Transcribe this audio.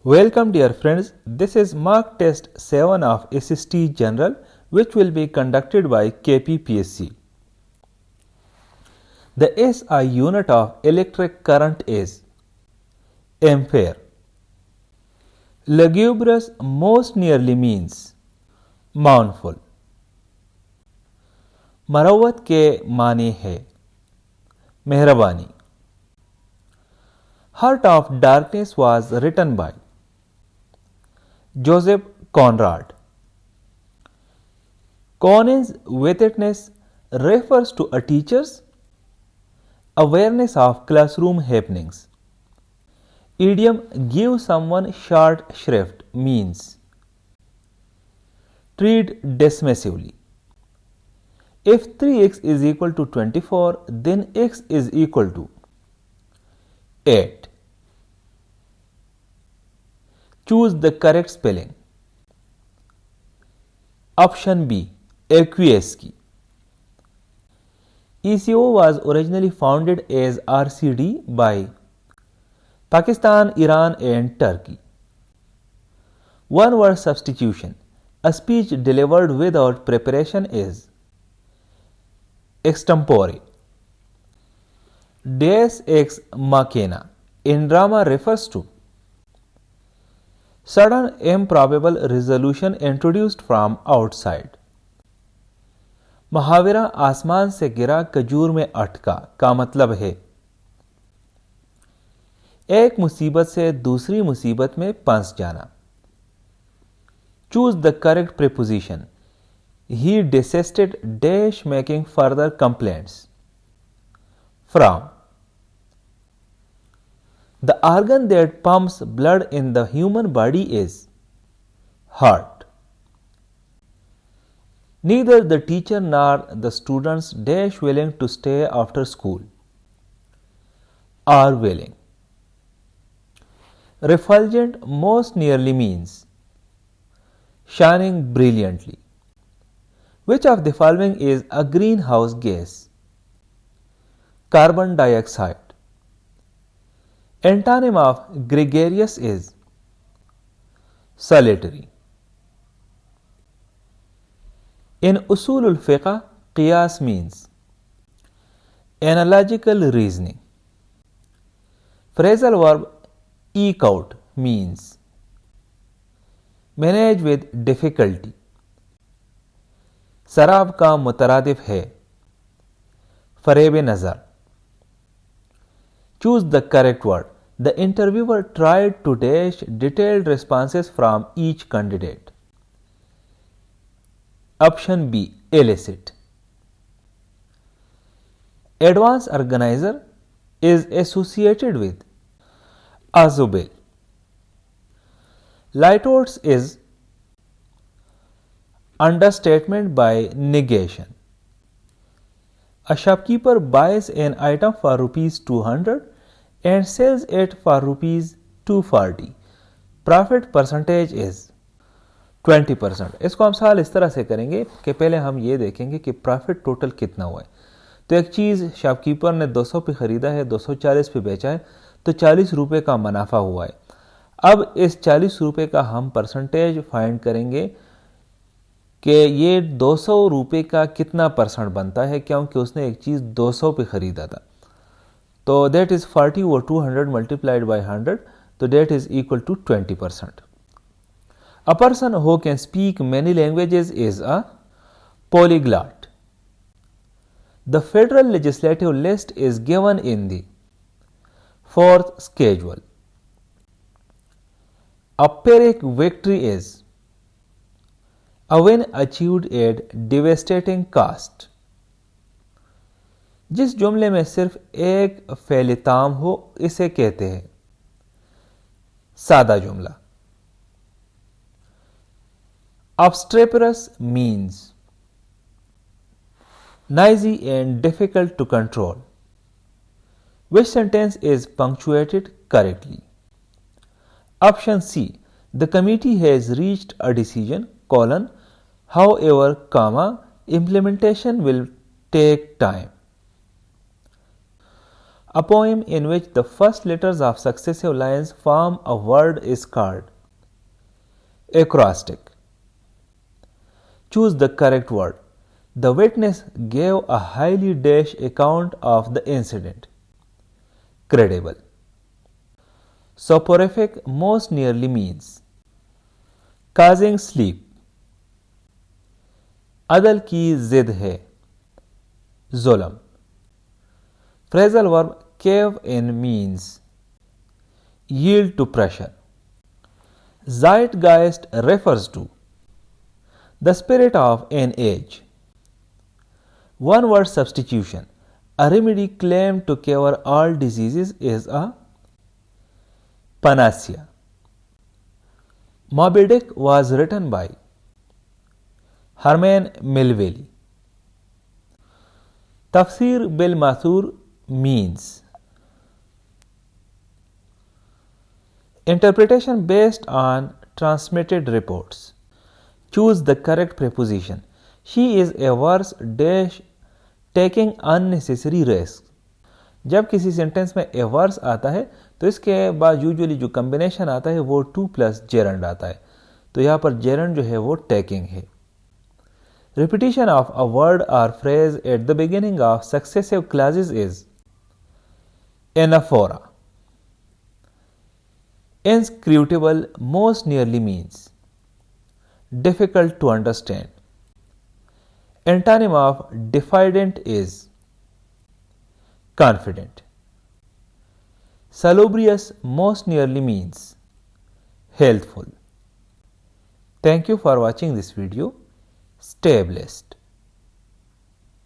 Welcome dear friends, this is mock test 7 of SST General which will be conducted by KPPSC. The SI unit of electric current is ampere. Lugubrious most nearly means mournful. Marwat के माने है मेहरबानी. Heart of Darkness was written by Joseph Conrad. Conan's wittiness refers to a teacher's awareness of classroom happenings. Idiom give someone short shrift means treat dismissively. If 3x is equal to 24, then x is equal to 8. Choose the correct spelling. Option B, Aqueous-Key. ECO was originally founded as RCD by Pakistan, Iran and Turkey. One word substitution. A speech delivered without preparation is extempore. Deus ex machina in drama refers to sudden improbable resolution introduced from outside. महावरा आसमान से गिरा खजूर में अटका का मतलब है एक मुसीबत से दूसरी मुसीबत में फंस जाना. Choose the correct preposition. He desisted dash making further complaints. From. The organ that pumps blood in the human body is heart. Neither the teacher nor the students dash willing to stay after school. Are willing. Refulgent most nearly means shining brilliantly. Which of the following is a greenhouse gas? Carbon dioxide. Antonym of gregarious is solitary. In Usul al-Fiqh, Qiyas means analogical reasoning. Phrasal verb eke out means manage with difficulty. शराब का मुतरादिफ है फरेब नज़र. Choose the correct word. The interviewer tried to dash detailed responses from each candidate. Option B, elicit. Advanced organizer is associated with Azubil. Litotes is understatement by negation. A shopkeeper buys an item for rupees 200 and sells it for rupees 240. Profit percentage is 20%. इसको हम सवाल इस तरह से करेंगे कि पहले हम ये देखेंगे कि प्रॉफिट टोटल कितना हुआ है. तो एक चीज़ शॉपकीपर ने 200 पे ख़रीदा है, 240 पे बेचा है, तो 40 रुपये का मुनाफा हुआ है. अब इस 40 रुपये का हम परसेंटेज फाइंड करेंगे कि ये 200 रुपये का कितना परसेंट बनता है, क्योंकि उसने एक चीज़ 200 पे ख़रीदा था. तो दैट इज़ 40 और 200 मल्टीप्लाइड बाई 100, तो that is equal to 20%. A person who can speak many languages is a polyglot. The federal legislative list is given in the fourth schedule. A Pyrrhic victory is a win achieved at devastating cost. जिस जुमले में सिर्फ एक fail ताम हो इसे कहते हैं सादा जुमला. Obstreperous means noisy and difficult to control. Which sentence is punctuated correctly? Option C. The committee has reached a decision, however, implementation will take time. A poem in which the first letters of successive lines form a word is called acrostic. Choose the correct word. The witness gave a highly dash account of the incident. Credible. Soporific most nearly means causing sleep. अदल की जिद है जुल्म. Phrasal verb cave in means yield to pressure. Zeitgeist refers to the spirit of an age. One word substitution. A remedy claimed to cure all diseases is a panacea. Moby Dick was written by Herman Melville. Tafsir bil Mathur means interpretation based on transmitted reports. Choose the correct preposition. She is a worse dash taking unnecessary risk. जब किसी sentence में a verse आता है तो इसके बाद usually जो combination आता है वो टू प्लस जेरंड आता है. तो यहाँ पर जेरंड जो है वो टेकिंग है. Repetition of a word or phrase at the beginning of successive clauses is anaphora. Inscrutable most nearly means difficult to understand. Antonym of diffident is confident. Salubrious most nearly means healthful. Thank you for watching this video. Stay blessed.